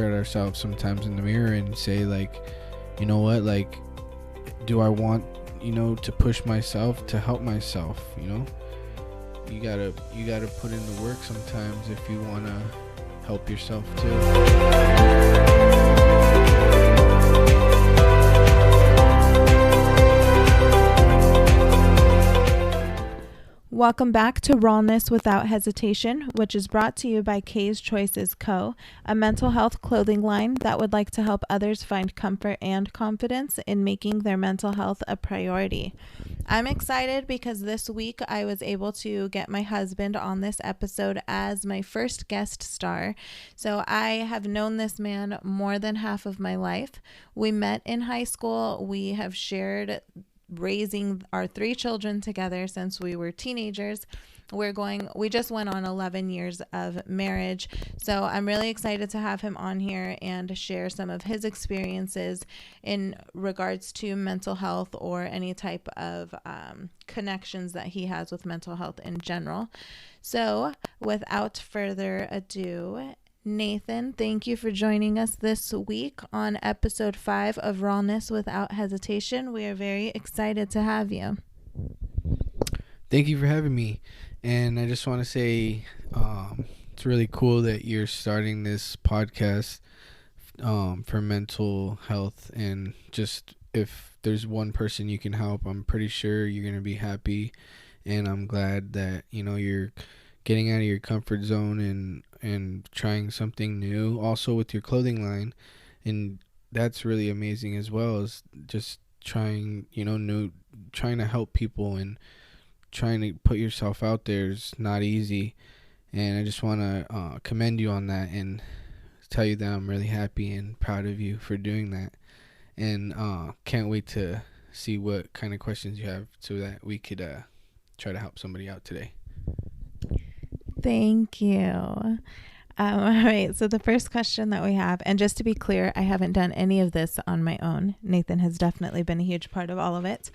at ourselves sometimes in the mirror and say, like, you know what, like, do I want, to push myself to help myself? You gotta put in the work sometimes if you want to help yourself too. Welcome back to Rawness Without Hesitation, which is brought to you by Kay's Choices Co., a mental health clothing line that would like to help others find comfort and confidence in making their mental health a priority. I'm excited because this week I was able to get my husband on this episode as my first guest star. So I have known this man more than half of my life. We met in high school. We have shared raising our 3 children together since we were teenagers. We just went on 11 years of marriage. So I'm really excited to have him on here and share some of his experiences in regards to mental health or any type of connections that he has with mental health in general. So without further ado, Nathan, thank you for joining us this week on episode 5 of Rawness Without Hesitation. We are very excited to have you. Thank you for having me. And I just want to say it's really cool that you're starting this podcast for mental health. And just if there's one person you can help, I'm pretty sure you're going to be happy. And I'm glad that, you're getting out of your comfort zone and trying something new also with your clothing line. And that's really amazing as well, as just trying trying to help people and trying to put yourself out there is not easy. And I just want to commend you on that and tell you that I'm really happy and proud of you for doing that. And can't wait to see what kind of questions you have so that we could try to help somebody out today. Thank you. All right. So the first question that we have, and just to be clear, I haven't done any of this on my own. Nathan has definitely been a huge part of all of it.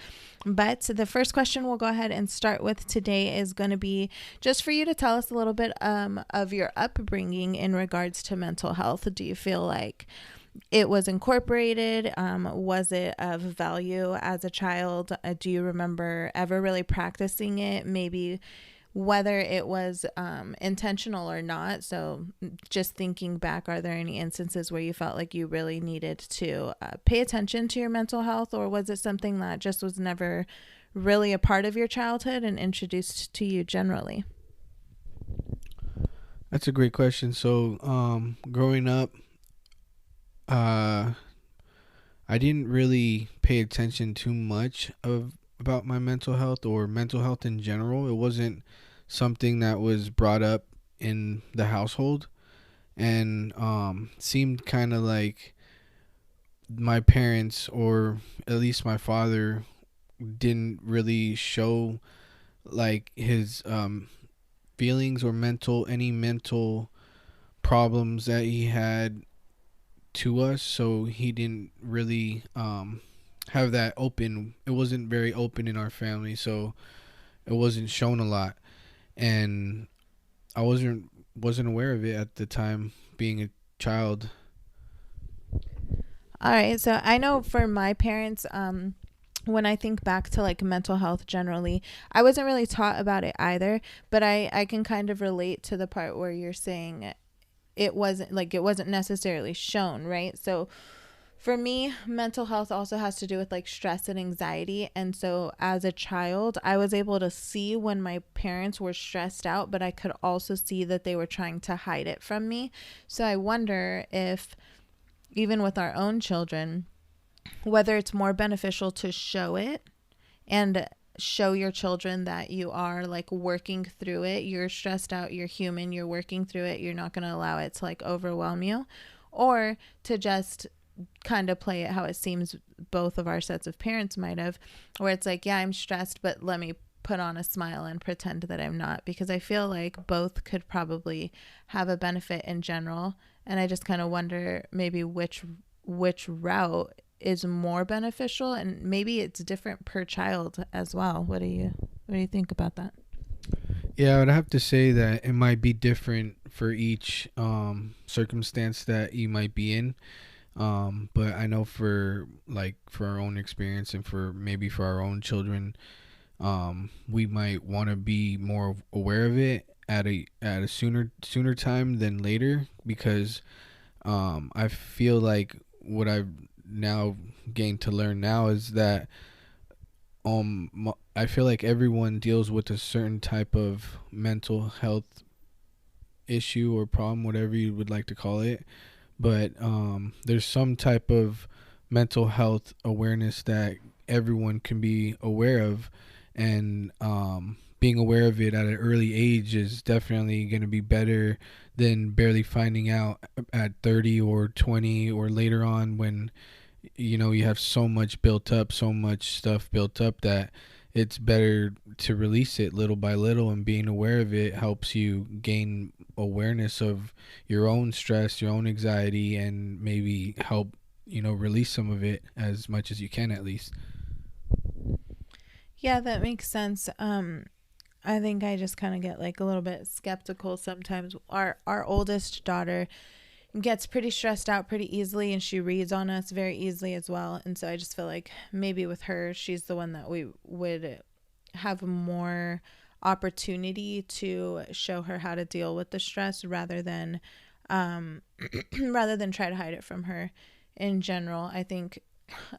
But the first question we'll go ahead and start with today is going to be just for you to tell us a little bit of your upbringing in regards to mental health. Do you feel like it was incorporated? Was it of value as a child? Do you remember ever really practicing it? Maybe whether it was intentional or not. So just thinking back, are there any instances where you felt like you really needed to pay attention to your mental health, or was it something that just was never really a part of your childhood and introduced to you generally? That's a great question. So growing up, I didn't really pay attention too much about my mental health or mental health in general. It wasn't something that was brought up in the household, and seemed kind of like my parents, or at least my father, didn't really show like his feelings or any mental problems that he had to us. So he didn't really have that open. It wasn't very open in our family, so it wasn't shown a lot. And I wasn't aware of it at the time, being a child. All right. So I know for my parents, when I think back to like mental health generally, I wasn't really taught about it either, but I can kind of relate to the part where you're saying it wasn't necessarily shown, right? So for me, mental health also has to do with like stress and anxiety. And so as a child, I was able to see when my parents were stressed out, but I could also see that they were trying to hide it from me. So I wonder if even with our own children, whether it's more beneficial to show it and show your children that you are like working through it. You're stressed out, you're human, you're working through it. You're not going to allow it to like overwhelm you, or to just kind of play it how it seems both of our sets of parents might have, where it's like, yeah, I'm stressed, but let me put on a smile and pretend that I'm not, because I feel like both could probably have a benefit in general. And I just kind of wonder maybe which route is more beneficial, and maybe it's different per child as well. What do you think about that? Yeah, I would have to say that it might be different for each circumstance that you might be in. But I know for our own experience and for maybe for our own children, we might want to be more aware of it at a sooner time than later, because I feel like what I've now gained to learn now is that I feel like everyone deals with a certain type of mental health issue or problem, whatever you would like to call it. But there's some type of mental health awareness that everyone can be aware of, and being aware of it at an early age is definitely going to be better than barely finding out at 30 or 20 or later on, when you have so much stuff built up, that it's better to release it little by little, and being aware of it helps you gain awareness of your own stress, your own anxiety, and maybe help release some of it as much as you can, at least. Yeah, that makes sense. I think I just kind of get like a little bit skeptical sometimes. Our oldest daughter gets pretty stressed out pretty easily, and she reads on us very easily as well. And so I just feel like maybe with her, she's the one that we would have more opportunity to show her how to deal with the stress, rather than rather than try to hide it from her in general. I think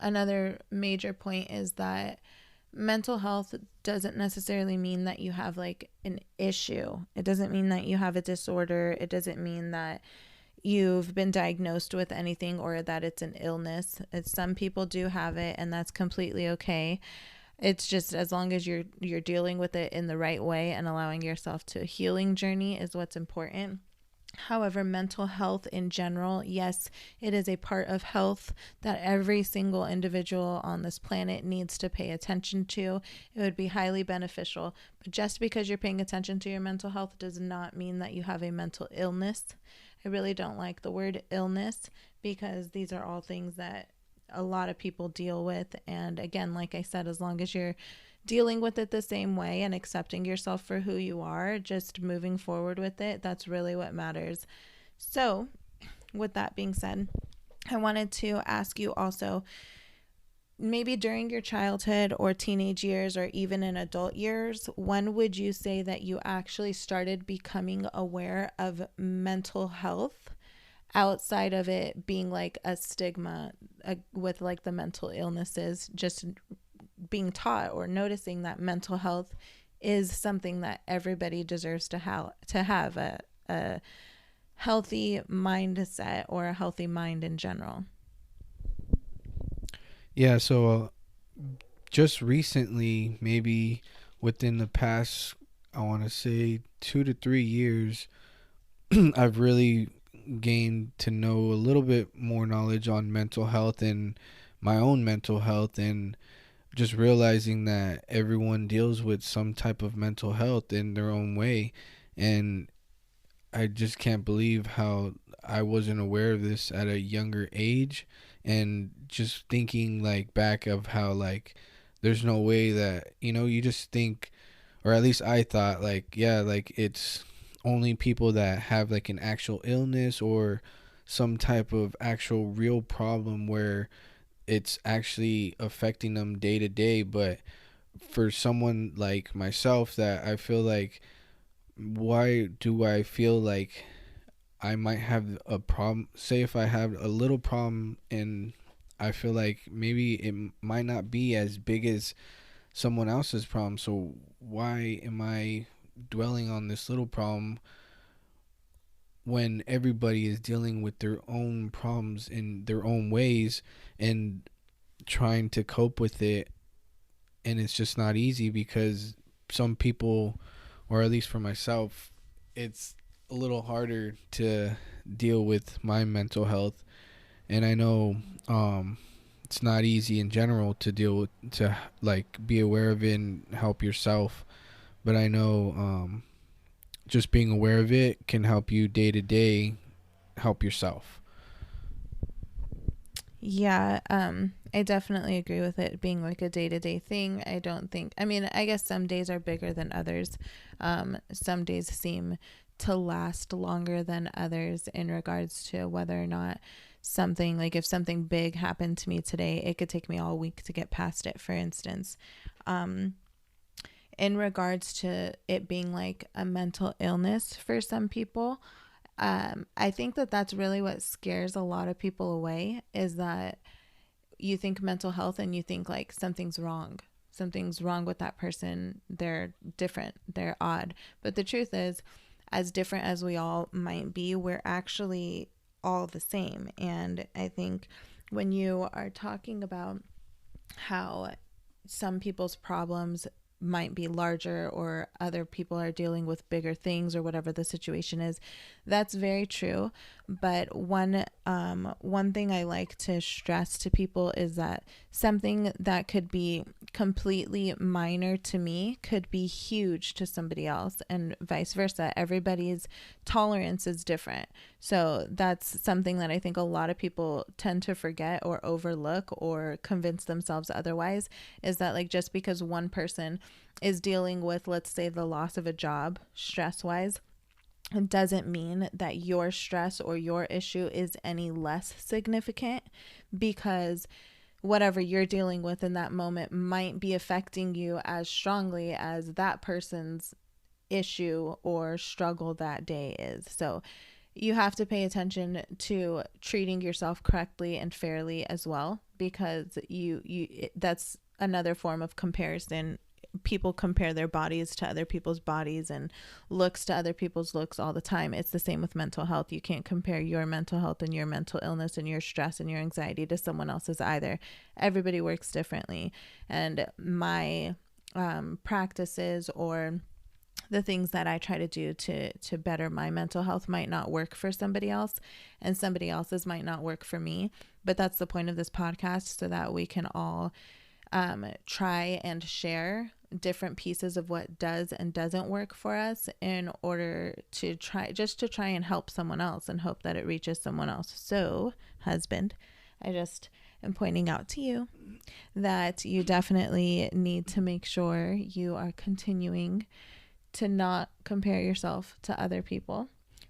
another major point is that mental health doesn't necessarily mean that you have like an issue. It doesn't mean that you have a disorder. It doesn't mean that you've been diagnosed with anything or that it's an illness. Some people do have it, and that's completely okay. It's just as long as you're dealing with it in the right way and allowing yourself to a healing journey is what's important. However, mental health in general, yes, it is a part of health that every single individual on this planet needs to pay attention to. It would be highly beneficial. But just because you're paying attention to your mental health does not mean that you have a mental illness. I really don't like the word illness, because these are all things that a lot of people deal with. And again, like I said, as long as you're dealing with it the same way and accepting yourself for who you are, just moving forward with it, that's really what matters. So, with that being said, I wanted to ask you also, maybe during your childhood or teenage years or even in adult years, when would you say that you actually started becoming aware of mental health outside of it being like a stigma, with like the mental illnesses, just being taught or noticing that mental health is something that everybody deserves to have a healthy mindset or a healthy mind in general? Yeah, so just recently, maybe within the past, I want to say 2 to 3 years, I've really gained to know a little bit more knowledge on mental health and my own mental health, and just realizing that everyone deals with some type of mental health in their own way. And I just can't believe how I wasn't aware of this at a younger age, and just thinking like back of how like there's no way that you just think, or at least I thought, like, yeah, like it's only people that have like an actual illness or some type of actual real problem where it's actually affecting them day to day. But for someone like myself, that I feel like, why do I feel like I might have a problem? Say if I have a little problem, and I feel like maybe it might not be as big as someone else's problem. So why am I dwelling on this little problem when everybody is dealing with their own problems in their own ways and trying to cope with it? And it's just not easy, because some people, or at least for myself, it's a little harder to deal with my mental health. And I know it's not easy in general to deal with, to like be aware of it and help yourself. But I know just being aware of it can help you day to day help yourself. Yeah, I definitely agree with it being like a day to day thing. I don't think, I mean, I guess some days are bigger than others. Some days seem to last longer than others in regards to whether or not something, like if something big happened to me today, it could take me all week to get past it, for instance. In regards to it being like a mental illness for some people, I think that that's really what scares a lot of people away, is that you think mental health and you think like something's wrong. Something's wrong with that person. They're different. They're odd. But the truth is, as different as we all might be, we're actually all the same. And I think when you are talking about how some people's problems might be larger, or other people are dealing with bigger things, or whatever the situation is, that's very true. But one thing I like to stress to people is that something that could be completely minor to me could be huge to somebody else, and vice versa. Everybody's tolerance is different. So that's something that I think a lot of people tend to forget or overlook or convince themselves otherwise, is that like just because one person is dealing with, let's say, the loss of a job stress wise, it doesn't mean that your stress or your issue is any less significant, because whatever you're dealing with in that moment might be affecting you as strongly as that person's issue or struggle that day is. So you have to pay attention to treating yourself correctly and fairly as well, because that's another form of comparison. People compare their bodies to other people's bodies and looks to other people's looks all the time. It's the same with mental health. You can't compare your mental health and your mental illness and your stress and your anxiety to someone else's either. Everybody works differently. And my practices, or the things that I try to do to better my mental health, might not work for somebody else, and somebody else's might not work for me. But that's the point of this podcast, so that we can all try and share different pieces of what does and doesn't work for us, in order to try and help someone else, and hope that it reaches someone else. So, husband, I just am pointing out to you that you definitely need to make sure you are continuing to not compare yourself to other people,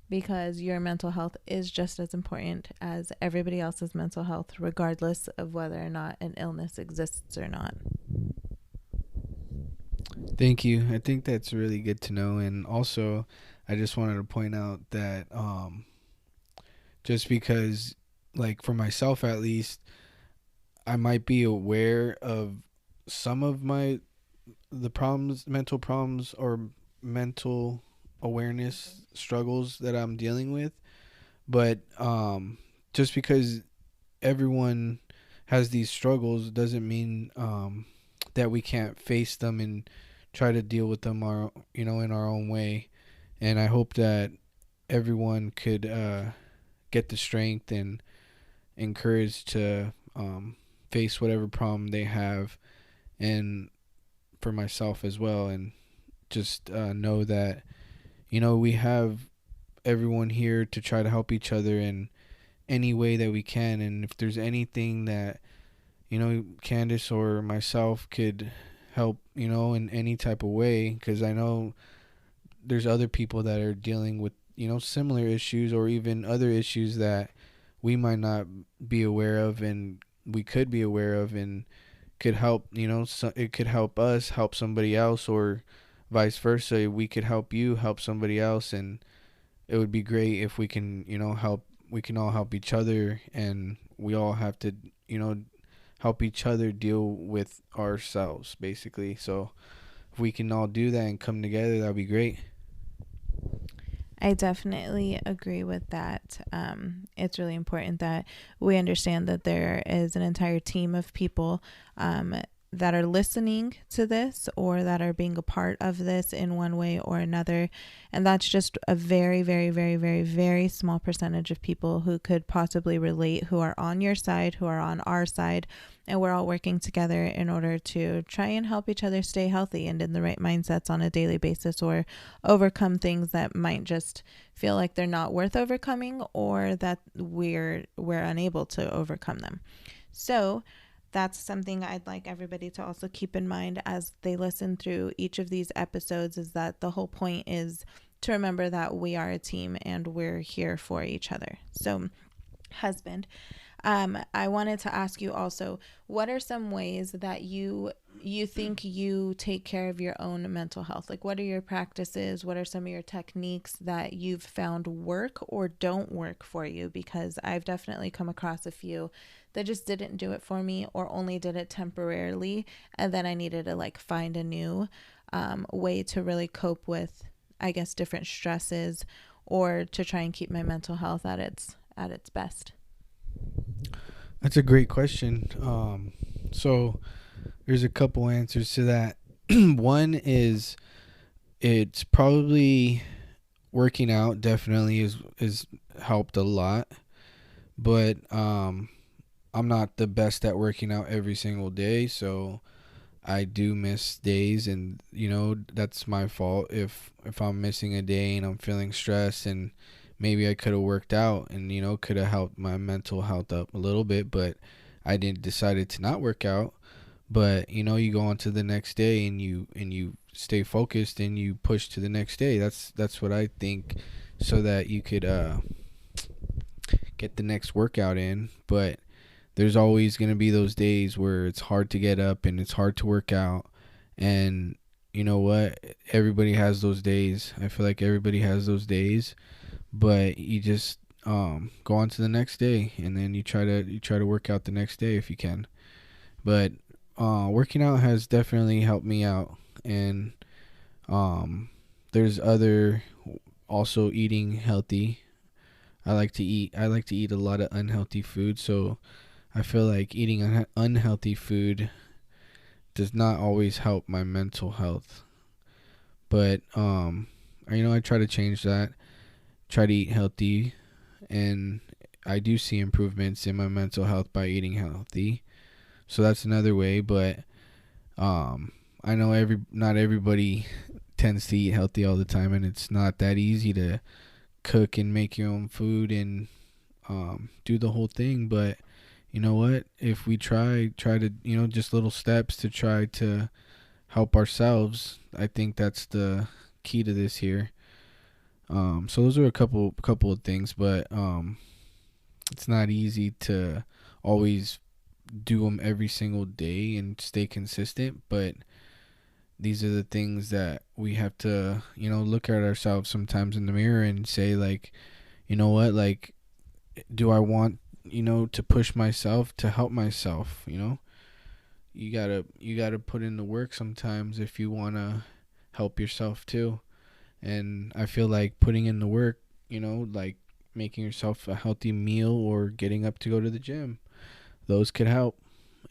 because your mental health is just as important as everybody else's mental health, regardless of whether or not an illness exists or not. Thank you. I think that's really good to know. And also, I just wanted to point out that just because, like for myself at least, I might be aware of some of the problems, mental problems, or mental awareness struggles that I'm dealing with. But just because everyone has these struggles doesn't mean that we can't face them and try to deal with them in our own way. And I hope that everyone could get the strength and encourage to face whatever problem they have, and for myself as well. And just know that we have everyone here to try to help each other in any way that we can. And if there's anything that Candace or myself could help in any type of way, because I know there's other people that are dealing with similar issues, or even other issues that we might not be aware of, and we could be aware of, and could help. So it could help us help somebody else, or vice versa. We could help you help somebody else, and it would be great if we can help. We can all help each other, and we all have to help each other deal with ourselves, basically. So if we can all do that and come together, that would be great. I definitely agree with that. It's really important that we understand that there is an entire team of people that are listening to this, or that are being a part of this in one way or another. And that's just a very, very, very, very, very small percentage of people who could possibly relate, who are on your side, who are on our side. And we're all working together in order to try and help each other stay healthy and in the right mindsets on a daily basis, or overcome things that might just feel like they're not worth overcoming, or that we're unable to overcome them. So that's something I'd like everybody to also keep in mind as they listen through each of these episodes, is that the whole point is to remember that we are a team and we're here for each other. So, husband, I wanted to ask you also, what are some ways that you think you take care of your own mental health? Like, what are your practices? What are some of your techniques that you've found work or don't work for you? Because I've definitely come across a few that just didn't do it for me, or only did it temporarily, and then I needed to like find a new way to really cope with, I guess, different stresses, or to try and keep my mental health at its best. That's a great question. So there's a couple answers to that. One is it's probably working out. Definitely is helped a lot, but I'm not the best at working out every single day, so I do miss days, and that's my fault if I'm missing a day and I'm feeling stressed, and maybe I could have worked out and could have helped my mental health up a little bit, but I didn't decided to not work out. But you go on to the next day, and you stay focused, and you push to the next day. That's what I think, so that you could get the next workout in. But there's always going to be those days where it's hard to get up and it's hard to work out. And you know what? Everybody has those days. I feel like everybody has those days, but you just go on to the next day, and then you try to work out the next day if you can. But working out has definitely helped me out, and there's other, also eating healthy. I like to eat a lot of unhealthy food, so I feel like eating unhealthy food does not always help my mental health. But I try to change that. Try to eat healthy, and I do see improvements in my mental health by eating healthy. So that's another way. But I know not everybody tends to eat healthy all the time, and it's not that easy to cook and make your own food and do the whole thing. But you know what? If we try to, just little steps to try to help ourselves, I think that's the key to this here. So those are a couple of things, but it's not easy to always do them every single day and stay consistent. But these are the things that we have to, look at ourselves sometimes in the mirror and say, like, you know what, like, do I want, to push myself to help myself? You gotta put in the work sometimes if you wanna help yourself too. And I feel like putting in the work, like making yourself a healthy meal or getting up to go to the gym, those could help.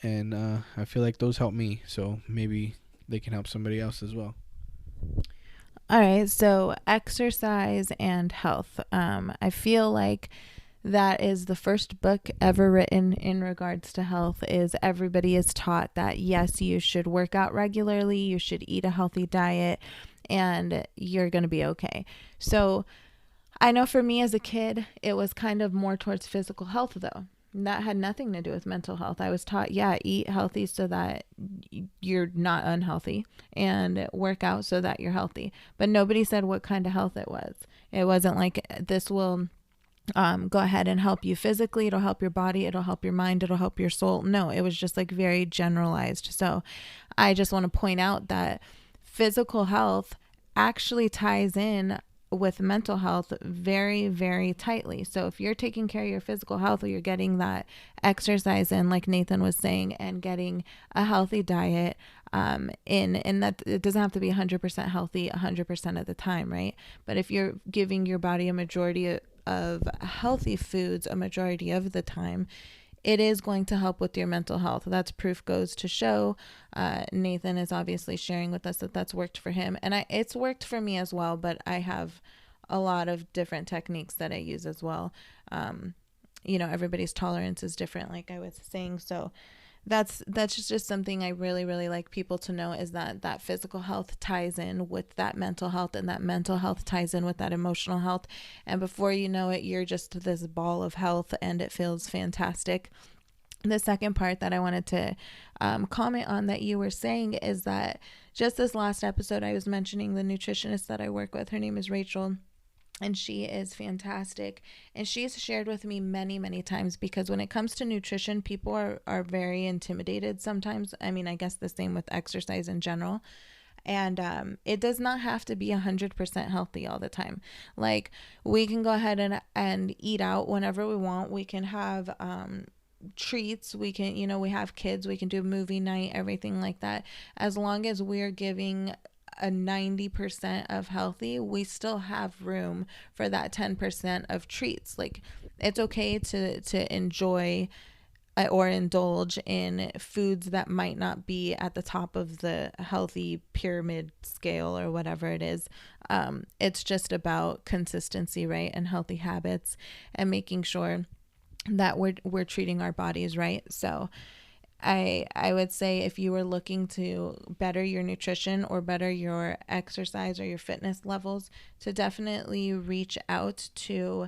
And I feel like those help me, so maybe they can help somebody else as well. All right, so exercise and health. I feel like that is the first book ever written in regards to health. Is everybody is taught that yes, you should work out regularly, you should eat a healthy diet, and you're going to be okay. So I know for me as a kid, it was kind of more towards physical health though. That had nothing to do with mental health. I was taught, yeah, eat healthy so that you're not unhealthy, and work out so that you're healthy. But nobody said what kind of health it was. It wasn't like this will go ahead and help you physically. It'll help your body. It'll help your mind. It'll help your soul. No, it was just like very generalized. So I just want to point out that physical health actually ties in with mental health very, very tightly. So if you're taking care of your physical health, or you're getting that exercise in, like Nathan was saying, and getting a healthy diet and that it doesn't have to be 100% healthy 100% of the time, right? But if you're giving your body a majority of healthy foods a majority of the time, it is going to help with your mental health. That's proof goes to show. Nathan is obviously sharing with us that that's worked for him, and it's worked for me as well. But I have a lot of different techniques that I use as well. Everybody's tolerance is different, like I was saying. So that's just something I really, really like people to know, is that physical health ties in with that mental health, and that mental health ties in with that emotional health. And before you know it, you're just this ball of health, and it feels fantastic. the second part that I wanted to comment on that you were saying is that just this last episode, I was mentioning the nutritionist that I work with. Her name is Rachel, and she is fantastic. And she's shared with me many, many times, because when it comes to nutrition, people are very intimidated sometimes. I mean, I guess the same with exercise in general. And it does not have to be 100% healthy all the time. Like, we can go ahead and eat out whenever we want. We can have treats. We can, we have kids, we can do movie night, everything like that. As long as we're giving a 90% of healthy, we still have room for that 10% of treats. Like, it's okay to enjoy or indulge in foods that might not be at the top of the healthy pyramid scale or whatever it is. It's just about consistency, right? And healthy habits, and making sure that we're treating our bodies right. So I would say, if you were looking to better your nutrition or better your exercise or your fitness levels, to definitely reach out to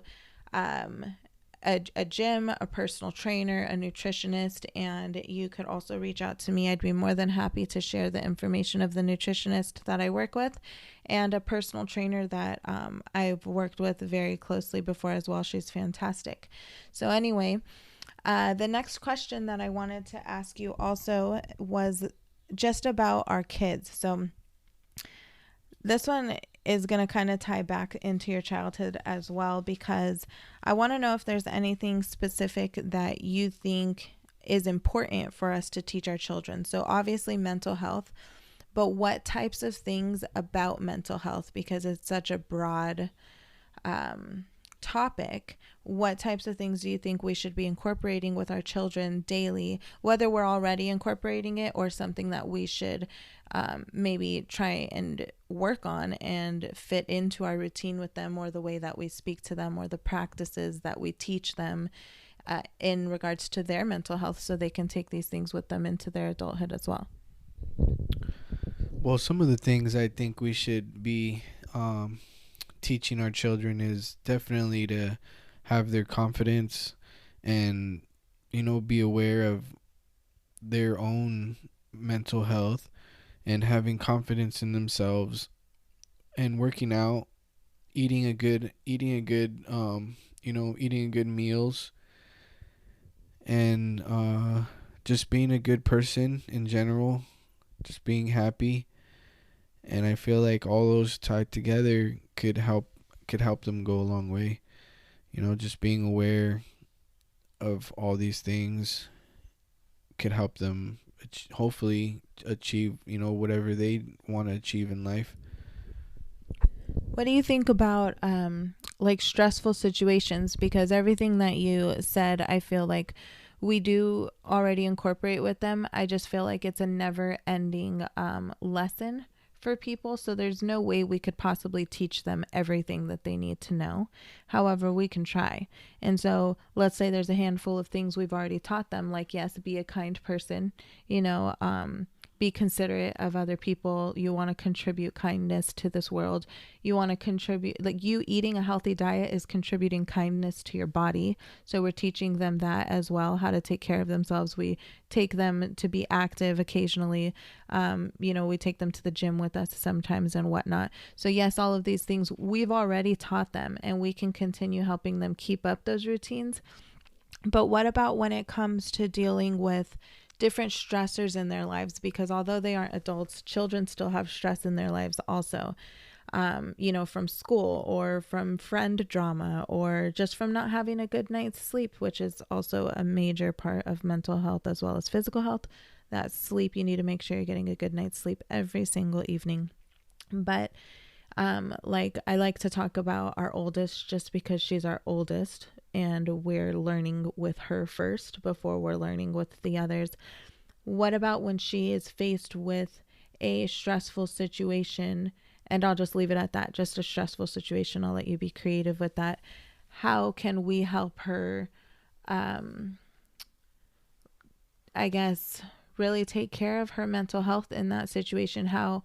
a gym, a personal trainer, a nutritionist, and you could also reach out to me. I'd be more than happy to share the information of the nutritionist that I work with, and a personal trainer that I've worked with very closely before as well. She's fantastic. So anyway, the next question that I wanted to ask you also was just about our kids. So this one is going to kind of tie back into your childhood as well, because I want to know if there's anything specific that you think is important for us to teach our children. So obviously mental health, but what types of things about mental health, because it's such a broad topic, what types of things do you think we should be incorporating with our children daily, whether we're already incorporating it or something that we should maybe try and work on and fit into our routine with them, or the way that we speak to them, or the practices that we teach them in regards to their mental health, so they can take these things with them into their adulthood as well? Well, some of the things I think we should be teaching our children is definitely to have their confidence, and be aware of their own mental health, and having confidence in themselves, and working out, eating good meals, and just being a good person in general, just being happy. And I feel like all those tied together could help them go a long way. Just being aware of all these things could help them hopefully achieve, whatever they want to achieve in life. What do you think about like stressful situations? Because everything that you said, I feel like we do already incorporate with them. I just feel like it's a never ending lesson for people. So there's no way we could possibly teach them everything that they need to know. However, we can try. And so let's say there's a handful of things we've already taught them, like, yes, be a kind person, be considerate of other people. You want to contribute kindness to this world. You want to contribute, like, you eating a healthy diet is contributing kindness to your body. So we're teaching them that as well, how to take care of themselves. We take them to be active occasionally. We take them to the gym with us sometimes and whatnot. So yes, all of these things we've already taught them, and we can continue helping them keep up those routines. But what about when it comes to dealing with different stressors in their lives? Because although they aren't adults, children still have stress in their lives also, from school, or from friend drama, or just from not having a good night's sleep, which is also a major part of mental health as well as physical health. That sleep, you need to make sure you're getting a good night's sleep every single evening. But like, I like to talk about our oldest just because she's our oldest, and we're learning with her first before we're learning with the others. What about when she is faced with a stressful situation? And I'll just leave it at that, just a stressful situation. I'll let you be creative with that. How can we help her, I guess, really take care of her mental health in that situation? How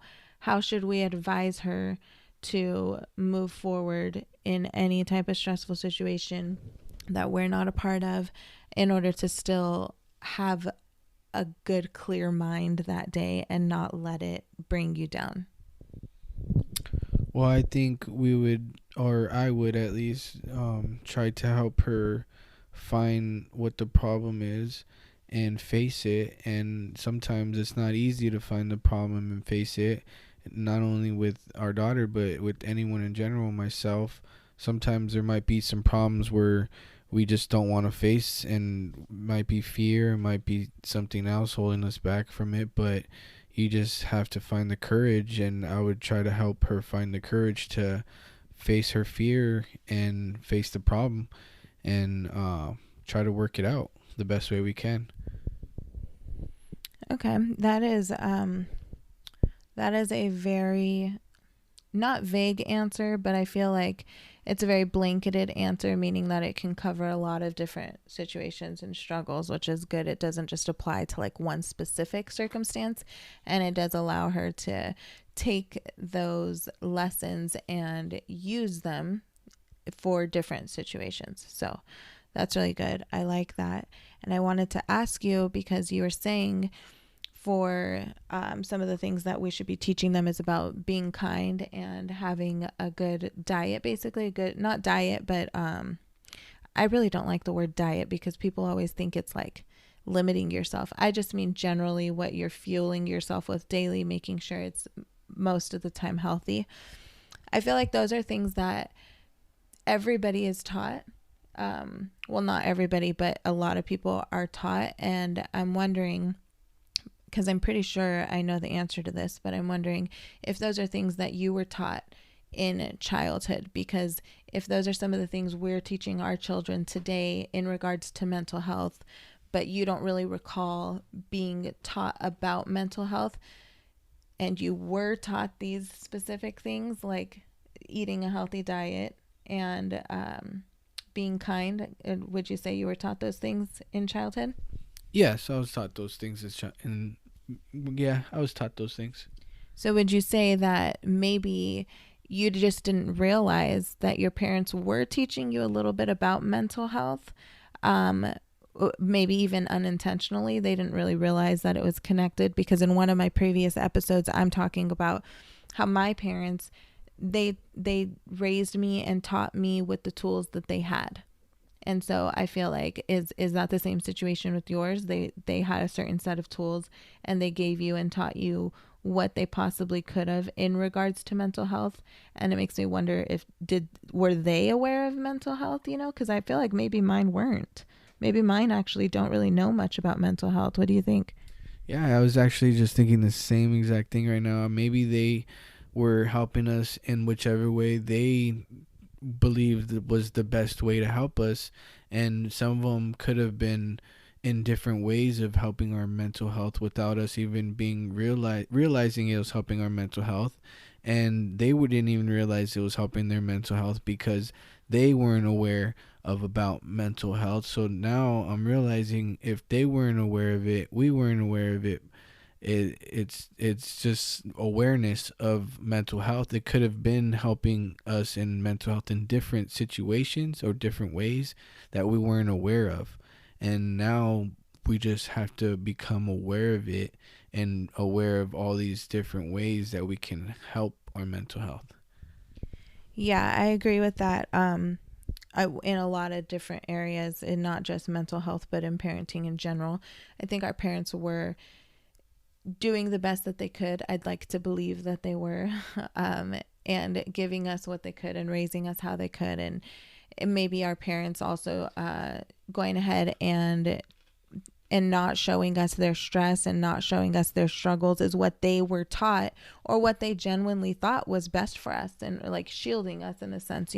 should we advise her to move forward in any type of stressful situation that we're not a part of, in order to still have a good, clear mind that day and not let it bring you down? Well, I think we would, or I would at least, try to help her find what the problem is and face it. And sometimes it's not easy to find the problem and face it, not only with our daughter, but with anyone in general, myself. Sometimes there might be some problems where we just don't want to face, and might be fear, might be something else holding us back from it, but you just have to find the courage. And I would try to help her find the courage to face her fear and face the problem, and try to work it out the best way we can. Okay, that is a very not vague answer, but I feel like it's a very blanketed answer, meaning that it can cover a lot of different situations and struggles, which is good. It doesn't just apply to like one specific circumstance, and it does allow her to take those lessons and use them for different situations. So that's really good. I like that. And I wanted to ask you, because you were saying for some of the things that we should be teaching them is about being kind and having a good diet, basically a good, not diet, but I really don't like the word diet because people always think it's like limiting yourself. I just mean generally what you're fueling yourself with daily, making sure it's most of the time healthy. I feel like those are things that everybody is taught. Well, not everybody, but a lot of people are taught. And I'm wondering, because I'm pretty sure I know the answer to this, but I'm wondering if those are things that you were taught in childhood, because if those are some of the things we're teaching our children today in regards to mental health, but you don't really recall being taught about mental health, and you were taught these specific things like eating a healthy diet and being kind, would you say you were taught those things in childhood? Yes, I was taught those things and yeah, I was taught those things. So would you say that maybe you just didn't realize that your parents were teaching you a little bit about mental health? Um, Maybe even unintentionally, they didn't really realize that it was connected, because in one of my previous episodes, I'm talking about how my parents, they raised me and taught me with the tools that they had. And so I feel like is that the same situation with yours? They had a certain set of tools and they gave you and taught you what they possibly could have in regards to mental health. And it makes me wonder if were they aware of mental health, because I feel like maybe mine weren't. Maybe mine actually don't really know much about mental health. What do you think? Yeah, I was actually just thinking the same exact thing right now. Maybe they were helping us in whichever way they believed it was the best way to help us, and some of them could have been in different ways of helping our mental health without us even being realizing it was helping our mental health, and they wouldn't even realize it was helping their mental health because they weren't aware of about mental health. So now I'm realizing if they weren't aware of it, we weren't aware of it. It's just awareness of mental health. It could have been helping us in mental health in different situations or different ways that we weren't aware of, and now we just have to become aware of it and aware of all these different ways that we can help our mental health. Yeah, I agree with that. In a lot of different areas, and not just mental health, but in parenting in general, I think our parents were doing the best that they could. I'd like to believe that they were, and giving us what they could and raising us how they could. And maybe our parents also going ahead and not showing us their stress and not showing us their struggles is what they were taught, or what they genuinely thought was best for us, and like shielding us in a sense.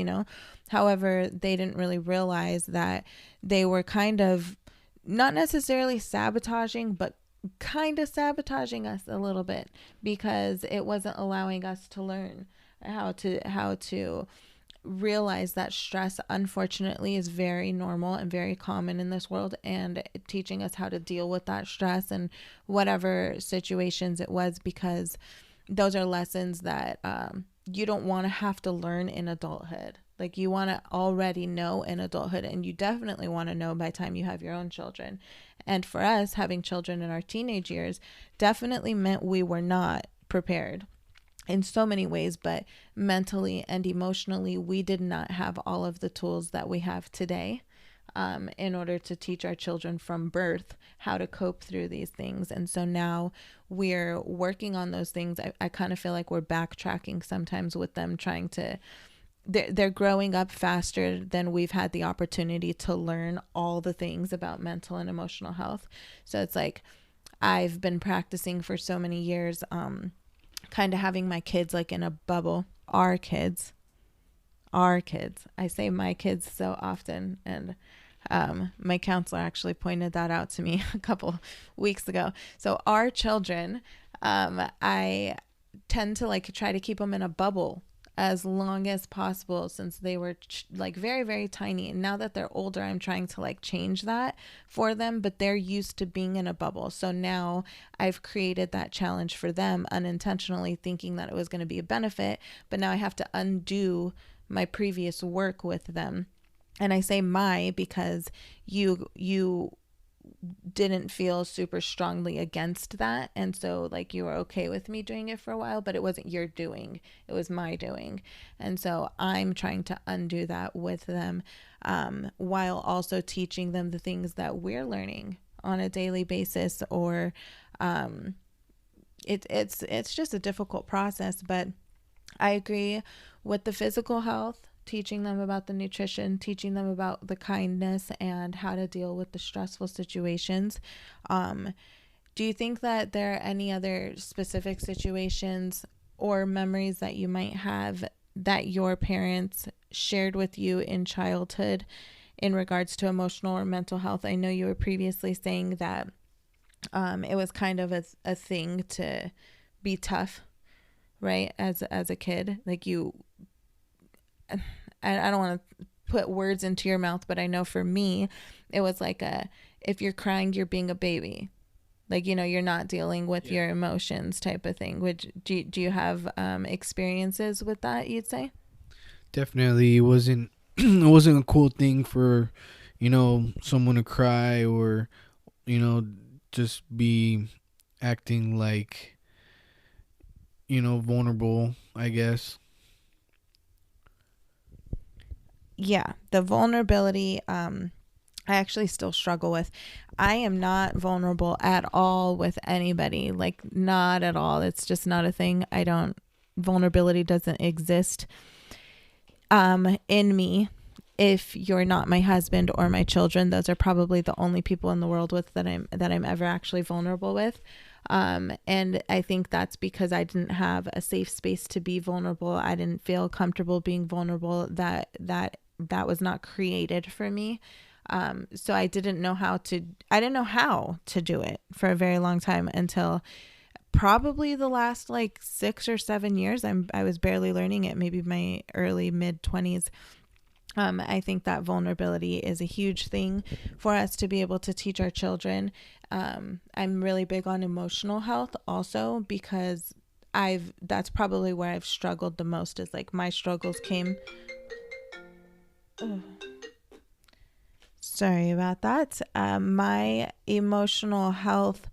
However, they didn't really realize that they were kind of not necessarily sabotaging, but kind of sabotaging us a little bit, because it wasn't allowing us to learn how to realize that stress, unfortunately, is very normal and very common in this world, and teaching us how to deal with that stress and whatever situations it was, because those are lessons that you don't want to have to learn in adulthood. Like you want to already know in adulthood, and you definitely want to know by the time you have your own children. And for us, having children in our teenage years definitely meant we were not prepared in so many ways, but mentally and emotionally, we did not have all of the tools that we have today, in order to teach our children from birth how to cope through these things. And so now we're working on those things. I kind of feel like we're backtracking sometimes with them, trying to, they're growing up faster than we've had the opportunity to learn all the things about mental and emotional health. So it's like I've been practicing for so many years, kind of having my kids like in a bubble. Our kids. I say my kids so often, and my counselor actually pointed that out to me a couple weeks ago. So our children, I tend to like try to keep them in a bubble as long as possible since they were like very, very tiny. And now that they're older, I'm trying to like change that for them, but they're used to being in a bubble. So now I've created that challenge for them unintentionally, thinking that it was going to be a benefit, but now I have to undo my previous work with them. And I say my because you didn't feel super strongly against that, and so like you were okay with me doing it for a while, but it wasn't your doing, it was my doing. And so I'm trying to undo that with them, while also teaching them the things that we're learning on a daily basis, or it's just a difficult process. But I agree with the physical health, teaching them about the nutrition, teaching them about the kindness and how to deal with the stressful situations. Do you think that there are any other specific situations or memories that you might have that your parents shared with you in childhood in regards to emotional or mental health? I know you were previously saying that it was kind of a thing to be tough, right? As a kid, like I don't want to put words into your mouth, but I know for me, it was like if you're crying, you're being a baby. Like, you're not dealing with your emotions type of thing. Do you have experiences with that, you'd say? Definitely, it wasn't it wasn't a cool thing for, someone to cry, or, just be acting like, vulnerable, I guess. Yeah, the vulnerability, I actually still struggle with. I am not vulnerable at all with anybody, like not at all. It's just not a thing. Vulnerability doesn't exist in me. If you're not my husband or my children, those are probably the only people in the world with that I'm ever actually vulnerable with. And I think that's because I didn't have a safe space to be vulnerable. I didn't feel comfortable being vulnerable. That was not created for me. So I didn't know how to do it for a very long time, until probably the last like 6 or 7 years. I was barely learning it, maybe my early mid 20s. I think that vulnerability is a huge thing for us to be able to teach our children. I'm really big on emotional health also, because that's probably where I've struggled the most, is like my struggles came. Sorry about that. My emotional health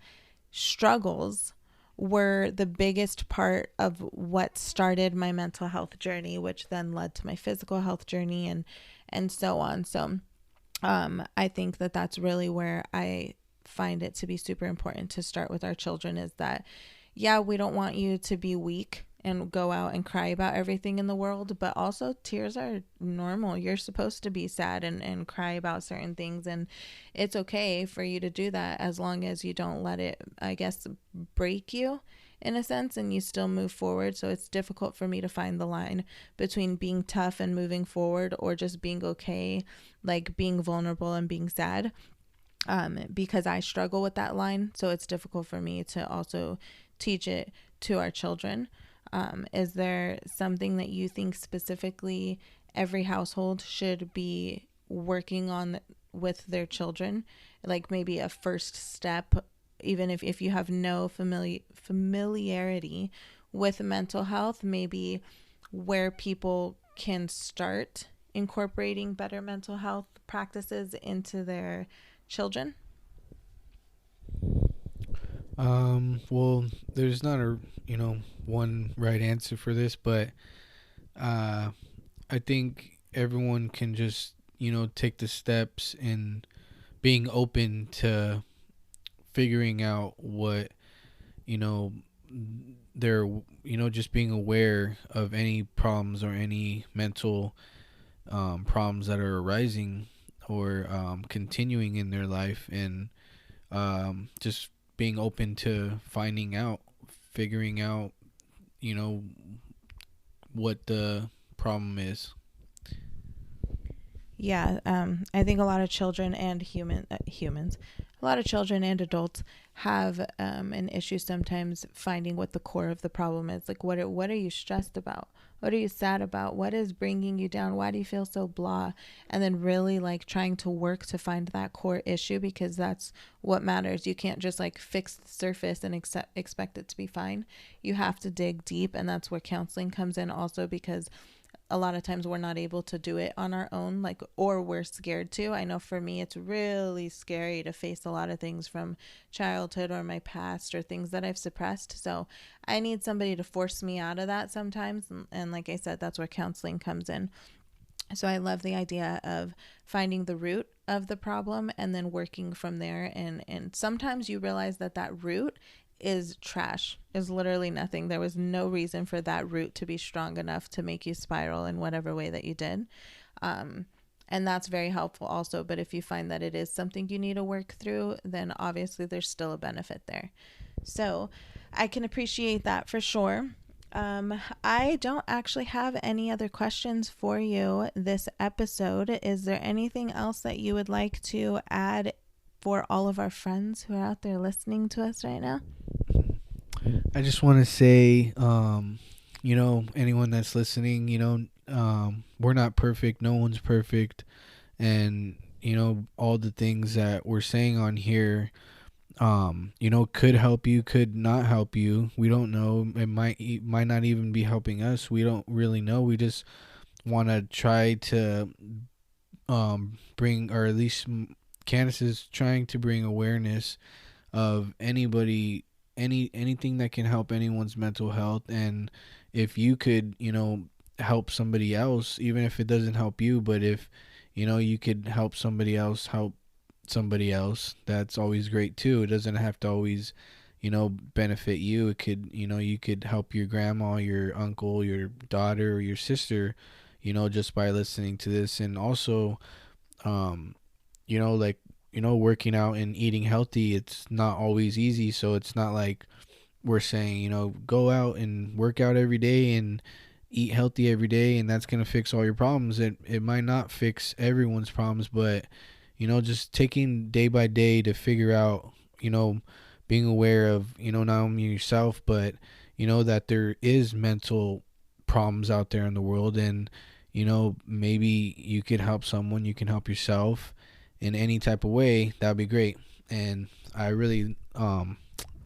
struggles were the biggest part of what started my mental health journey, which then led to my physical health journey, and so on. So I think that that's really where I find it to be super important to start with our children, is that, yeah, we don't want you to be weak and go out and cry about everything in the world, but also tears are normal. You're supposed to be sad and cry about certain things, and it's okay for you to do that, as long as you don't let it, I guess, break you in a sense, and you still move forward. So it's difficult for me to find the line between being tough and moving forward, or just being okay, like being vulnerable and being sad, because I struggle with that line. So it's difficult for me to also teach it to our children. Is there something that you think specifically every household should be working on with their children? Like maybe a first step, even if you have no familiarity with mental health, maybe where people can start incorporating better mental health practices into their children? Well, there's not a, one right answer for this, but uh I think everyone can just, take the steps in being open to figuring out what, you know, they're, just being aware of any problems or any mental problems that are arising or continuing in their life, and just being open to figuring out, you know, what the problem is. Yeah, I think a lot of children and humans, a lot of children and adults have an issue sometimes finding what the core of the problem is. Like, what are you stressed about? What are you sad about? What is bringing you down? Why do you feel so blah? And then really like trying to work to find that core issue, because that's what matters. You can't just like fix the surface and expect it to be fine. You have to dig deep, and that's where counseling comes in also, because a lot of times we're not able to do it on our own, like, or we're scared to. I know for me it's really scary to face a lot of things from childhood or my past or things that I've suppressed, so I need somebody to force me out of that sometimes. And like I said, that's where counseling comes in. So I love the idea of finding the root of the problem and then working from there. And sometimes you realize that that root is trash, is literally nothing. There was no reason for that root to be strong enough to make you spiral in whatever way that you did. And that's very helpful also. But if you find that it is something you need to work through, then obviously there's still a benefit there. So I can appreciate that for sure. I don't actually have any other questions for you this episode. Is there anything else that you would like to add for all of our friends who are out there listening to us right now? I just want to say, anyone that's listening, we're not perfect. No one's perfect. And, all the things that we're saying on here, could help you, could not help you. We don't know. It might not even be helping us. We don't really know. We just want to try to bring, or at least Candace is trying to bring awareness of anything that can help anyone's mental health. And if you could, help somebody else, even if it doesn't help you, but if, you could help somebody else, that's always great too. It doesn't have to always, benefit you. It could, you could help your grandma, your uncle, your daughter, or your sister, just by listening to this. And also, like, working out and eating healthy, it's not always easy. So it's not like we're saying, go out and work out every day and eat healthy every day, and that's going to fix all your problems. It might not fix everyone's problems, but, just taking day by day to figure out, being aware of, not only yourself, but, that there is mental problems out there in the world. And, maybe you could help someone, you can help yourself in any type of way. That'd be great. And I really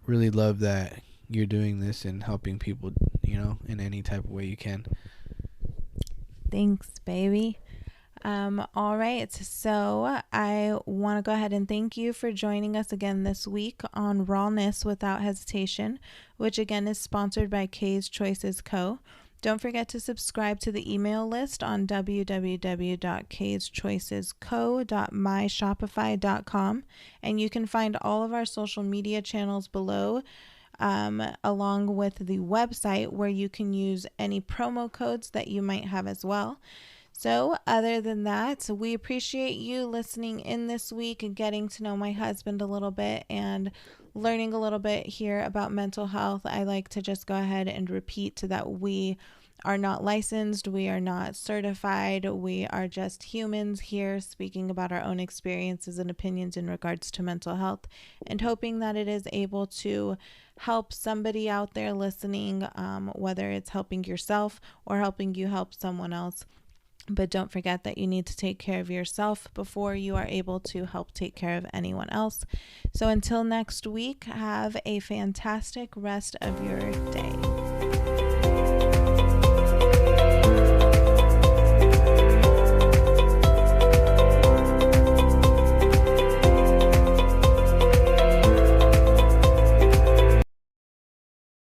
love that you're doing this and helping people, in any type of way you can. Thanks, baby. All right, so I want to go ahead and thank you for joining us again this week on Rawness Without Hesitation, which again is sponsored by K's Choices Co. Don't forget to subscribe to the email list on www.kschoicesco.myshopify.com, and you can find all of our social media channels below, along with the website where you can use any promo codes that you might have as well. So other than that, we appreciate you listening in this week and getting to know my husband a little bit and learning a little bit here about mental health. I like to just go ahead and repeat that we are not licensed, we are not certified, we are just humans here speaking about our own experiences and opinions in regards to mental health, and hoping that it is able to help somebody out there listening, whether it's helping yourself or helping you help someone else. But don't forget that you need to take care of yourself before you are able to help take care of anyone else. So until next week, have a fantastic rest of your day.